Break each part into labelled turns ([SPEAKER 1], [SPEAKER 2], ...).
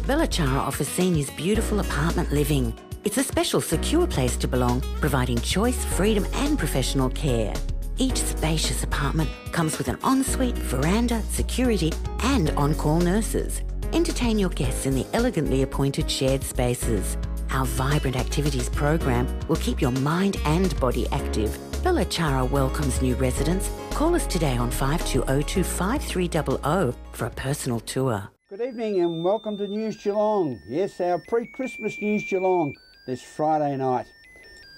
[SPEAKER 1] Bellachara offers seniors beautiful apartment living. It's a special, secure place to belong, providing choice, freedom and professional care. Each spacious apartment comes with an ensuite, veranda, security and on-call nurses. Entertain your guests in the elegantly appointed shared spaces. Our vibrant activities program will keep your mind and body active. Bellachara welcomes new residents. Call us today on 5202 5300 for a personal tour.
[SPEAKER 2] Good evening and welcome to News Geelong. Yes, our pre-Christmas News Geelong this Friday night.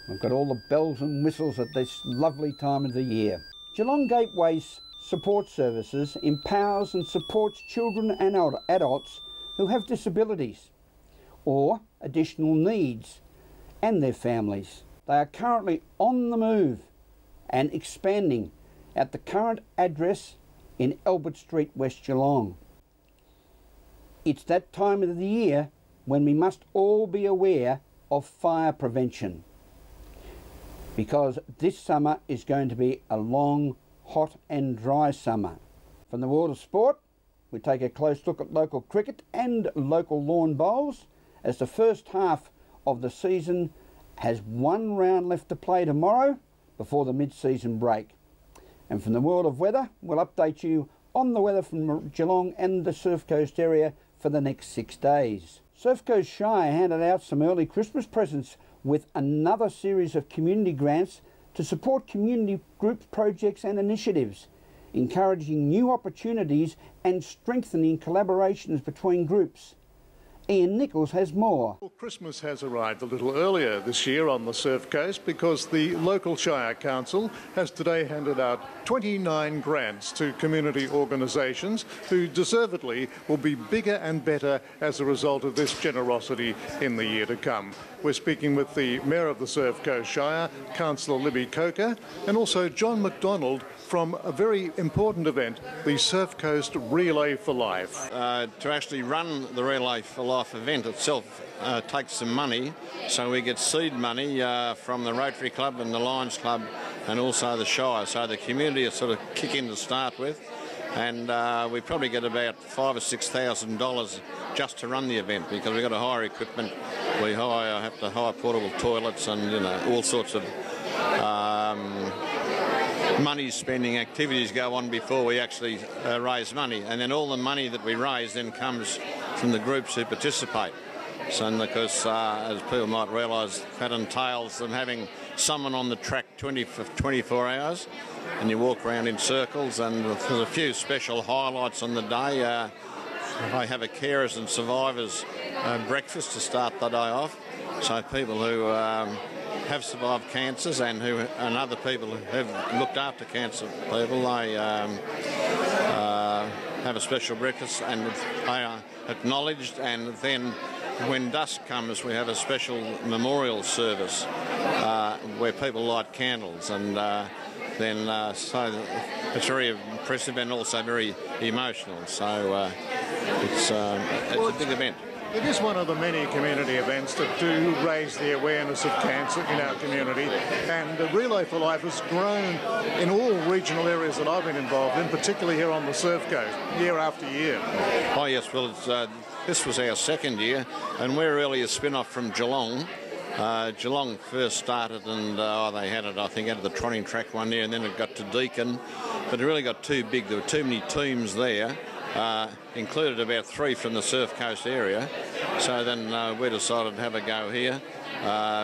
[SPEAKER 2] We've got all the bells and whistles at this lovely time of the year. Geelong Gateway's support services empowers and supports children and adults who have disabilities or additional needs and their families. They are currently on the move and expanding at the current address in Albert Street, West Geelong. It's that time of the year when we must all be aware of fire prevention, because this summer is going to be a long, hot and dry summer. From the world of sport, we take a close look at local cricket and local lawn bowls, as the first half of the season has one round left to play tomorrow before the mid-season break. And from the world of weather, we'll update you on the weather from Geelong and the Surf Coast area for the next 6 days. Surf Coast Shire handed out some early Christmas presents with another series of community grants to support community groups, projects and initiatives, encouraging new opportunities and strengthening collaborations between groups. Ian Nichols has more.
[SPEAKER 3] Well, Christmas has arrived a little earlier this year on the Surf Coast because the local Shire Council has today handed out 29 grants to community organisations who deservedly will be bigger and better as a result of this generosity in the year to come. We're speaking with the Mayor of the Surf Coast Shire, Councillor Libby Coker, and also John McDonald from a very important event, the Surf Coast Relay for Life.
[SPEAKER 4] To actually run the Relay for Life event itself takes some money, so we get seed money from the Rotary Club and the Lions Club and also the Shire, so the community is sort of kick in to start with, and we probably get about $5,000 or $6,000 just to run the event, because we've got to hire equipment, we have to hire portable toilets and all sorts of money spending activities go on before we actually raise money, and then all the money that we raise then comes from the groups who participate. So because as people might realise, that entails them having someone on the track 24 hours, and you walk around in circles, and there's a few special highlights on the day. I have a carers and survivors breakfast to start the day off, so people who have survived cancers and other people who have looked after cancer people, they have a special breakfast and they are acknowledged, and then when dusk comes we have a special memorial service where people light candles, and so it's very impressive and also very emotional, so it's a big event.
[SPEAKER 3] It is one of the many community events that do raise the awareness of cancer in our community, and the Relay for Life has grown in all regional areas that I've been involved in, particularly here on the Surf Coast, year after year.
[SPEAKER 4] Oh yes, well this was our second year, and we're really a spin-off from Geelong. Geelong first started and they had it, I think, out of the trotting track one year, and then it got to Deakin, but it really got too big. There were too many teams there. Included about 3 from the Surf Coast area, so then we decided to have a go here.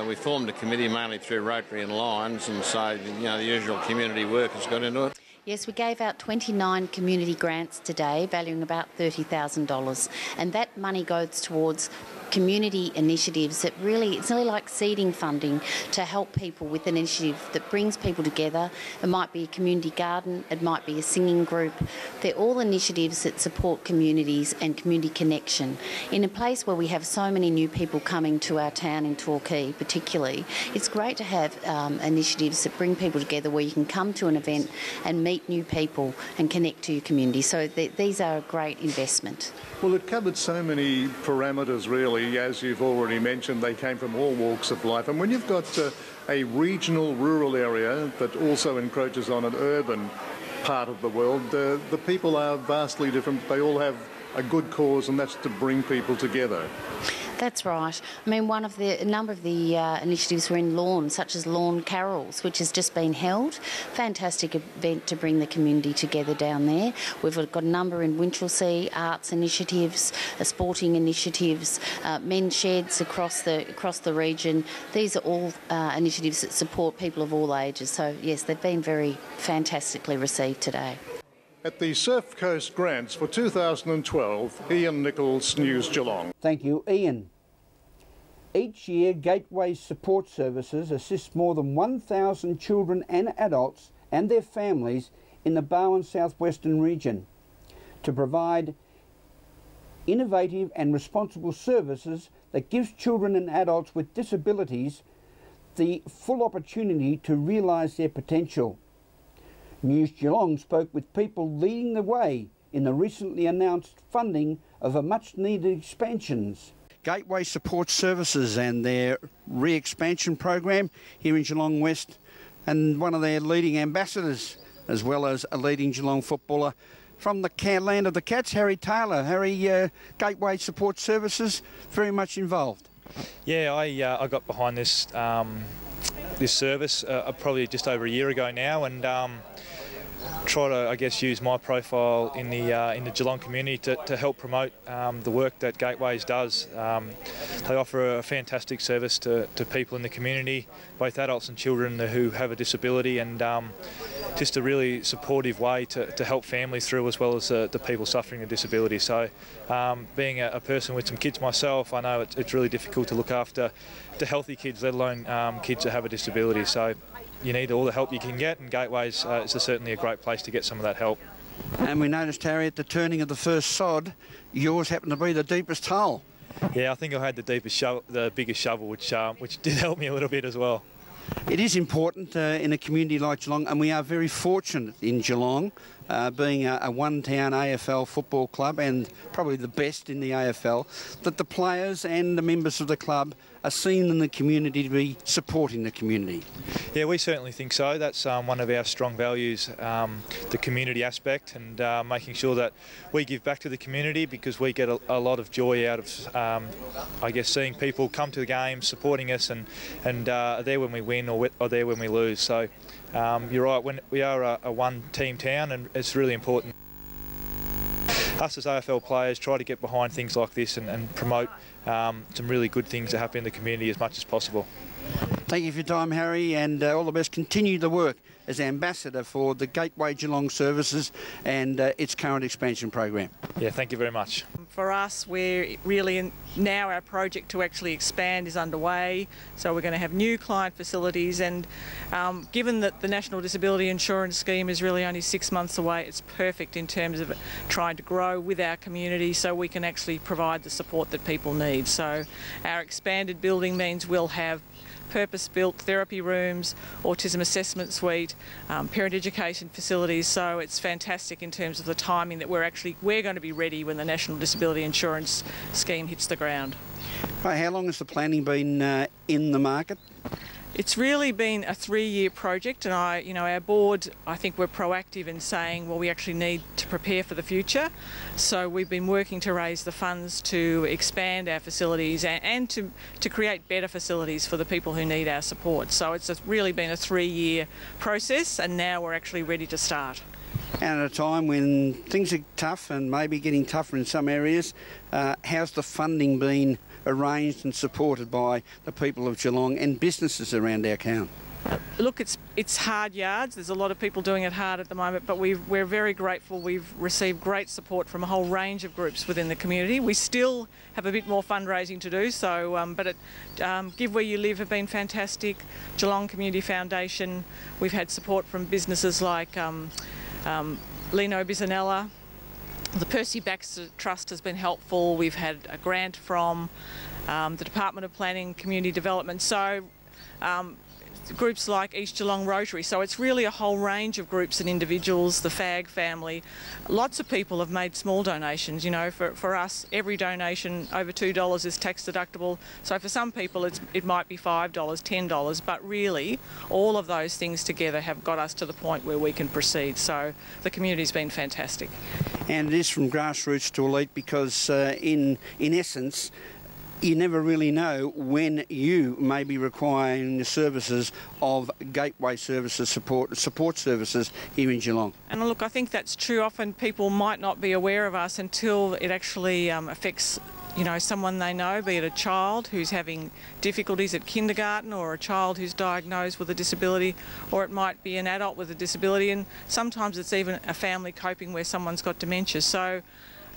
[SPEAKER 4] We formed a committee mainly through Rotary and Lions, and so the usual community work has got into it.
[SPEAKER 5] Yes, we gave out 29 community grants today, valuing about $30,000, and that money goes towards community initiatives that it's really like seeding funding to help people with an initiative that brings people together. It might be a community garden, it might be a singing group. They're all initiatives that support communities and community connection. In a place where we have so many new people coming to our town in Torquay particularly, it's great to have initiatives that bring people together where you can come to an event and meet new people and connect to your community. So these are a great investment.
[SPEAKER 3] Well, it covered so many parameters, really. As you've already mentioned, they came from all walks of life. And when you've got a regional rural area that also encroaches on an urban part of the world, the people are vastly different. They all have a good cause, and that's to bring people together.
[SPEAKER 5] That's right. I mean, a number of the initiatives were in lawn, such as Lawn Carols, which has just been held. Fantastic event to bring the community together down there. We've got a number in Winchelsea, arts initiatives, sporting initiatives, men's sheds across the region. These are all initiatives that support people of all ages. So yes, they've been very fantastically received today.
[SPEAKER 3] At the Surf Coast Grants for 2012, Ian Nichols, News Geelong.
[SPEAKER 2] Thank you, Ian. Each year, Gateway Support Services assist more than 1,000 children and adults and their families in the Bowen southwestern region to provide innovative and responsible services that gives children and adults with disabilities the full opportunity to realise their potential. News Geelong spoke with people leading the way in the recently announced funding of a much-needed expansions. Gateway Support Services and their re-expansion program here in Geelong West, and one of their leading ambassadors, as well as a leading Geelong footballer from the land of the Cats, Harry Taylor. Harry, Gateway Support Services, very much involved.
[SPEAKER 6] Yeah, I got behind this this service probably just over a year ago now, and try to, I guess, use my profile in the Geelong community to help promote the work that Gateways does. They offer a fantastic service to people in the community, both adults and children who have a disability, and just a really supportive way to help families through, as well as the people suffering a disability. So being a person with some kids myself, I know it's really difficult to look after the healthy kids, let alone kids that have a disability. So you need all the help you can get, and Gateways is certainly a great place to get some of that help.
[SPEAKER 2] And we noticed, Harry, at the turning of the first sod, yours happened to be the deepest hole.
[SPEAKER 6] Yeah, I think I had the biggest shovel, which did help me a little bit as well.
[SPEAKER 2] It is important in a community like Geelong, and we are very fortunate in Geelong, being a one-town AFL football club and probably the best in the AFL, that the players and the members of the club are seen in the community to be supporting the community.
[SPEAKER 6] Yeah, we certainly think so. That's one of our strong values, the community aspect, and making sure that we give back to the community, because we get a lot of joy out of, I guess, seeing people come to the games, supporting us, and are there when we win or there when we lose. So you're right, when we are a one-team town, and it's really important. Us as AFL players try to get behind things like this and promote some really good things that happen in the community as much as possible.
[SPEAKER 2] Thank you for your time, Harry, and all the best. Continue the work as ambassador for the Gateway Geelong Services and its current expansion program.
[SPEAKER 6] Yeah, thank you very much.
[SPEAKER 7] For us, we're really now our project to actually expand is underway, so we're going to have new client facilities, and given that the National Disability Insurance Scheme is really only 6 months away, it's perfect in terms of trying to grow with our community so we can actually provide the support that people need. So our expanded building means we'll have purpose-built therapy rooms, autism assessment suite, parent education facilities. So it's fantastic in terms of the timing that we're going to be ready when the National Disability Insurance Scheme hits the ground.
[SPEAKER 2] Right, how long has the planning been in the market?
[SPEAKER 7] It's really been a 3-year project, and our board, I think we're proactive in saying, well, we actually need to prepare for the future. So we've been working to raise the funds to expand our facilities and to create better facilities for the people who need our support. So it's really been a 3-year process, and now we're actually ready to start.
[SPEAKER 2] And at a time when things are tough and maybe getting tougher in some areas, how's the funding been arranged and supported by the people of Geelong and businesses around our town?
[SPEAKER 7] Look, it's hard yards. There's a lot of people doing it hard at the moment, but we're very grateful. We've received great support from a whole range of groups within the community. We still have a bit more fundraising to do, so but Give Where You Live have been fantastic. Geelong Community Foundation, we've had support from businesses like Lino Bisanella. The Percy Baxter Trust has been helpful. We've had a grant from the Department of Planning and Community Development. So groups like East Geelong Rotary. So it's really a whole range of groups and individuals, the FAG family. Lots of people have made small donations. You know, for us, every donation over $2 is tax deductible. So for some people it might be $5, $10, but really all of those things together have got us to the point where we can proceed. So the community's been fantastic.
[SPEAKER 2] And it is from grassroots to elite because in essence, you never really know when you may be requiring the services of gateway services, support services here in Geelong.
[SPEAKER 7] And look, I think that's true. Often people might not be aware of us until it actually affects, you know, someone they know, be it a child who's having difficulties at kindergarten or a child who's diagnosed with a disability, or it might be an adult with a disability, and sometimes it's even a family coping where someone's got dementia. So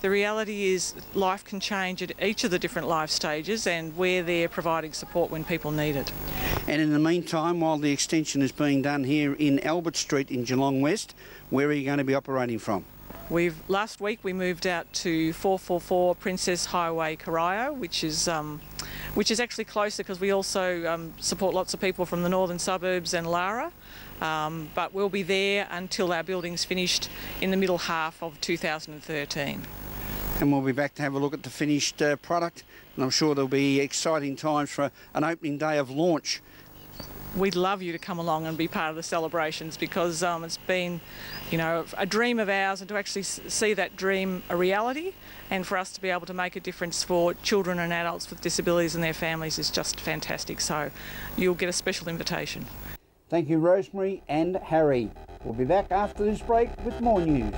[SPEAKER 7] the reality is life can change at each of the different life stages, and we're there providing support when people need it.
[SPEAKER 2] And in the meantime, while the extension is being done here in Albert Street in Geelong West, where are you going to be operating from?
[SPEAKER 7] Last week we moved out to 444 Princess Highway, Corio, which is actually closer because we also support lots of people from the northern suburbs and Lara. But we'll be there until our building's finished in the middle half of 2013.
[SPEAKER 2] And we'll be back to have a look at the finished product, and I'm sure there'll be exciting times for an opening day of launch.
[SPEAKER 7] We'd love you to come along and be part of the celebrations because it's been, you know, a dream of ours, and to actually see that dream a reality, and for us to be able to make a difference for children and adults with disabilities and their families is just fantastic. So you'll get a special invitation.
[SPEAKER 2] Thank you, Rosemary and Harry. We'll be back after this break with more news.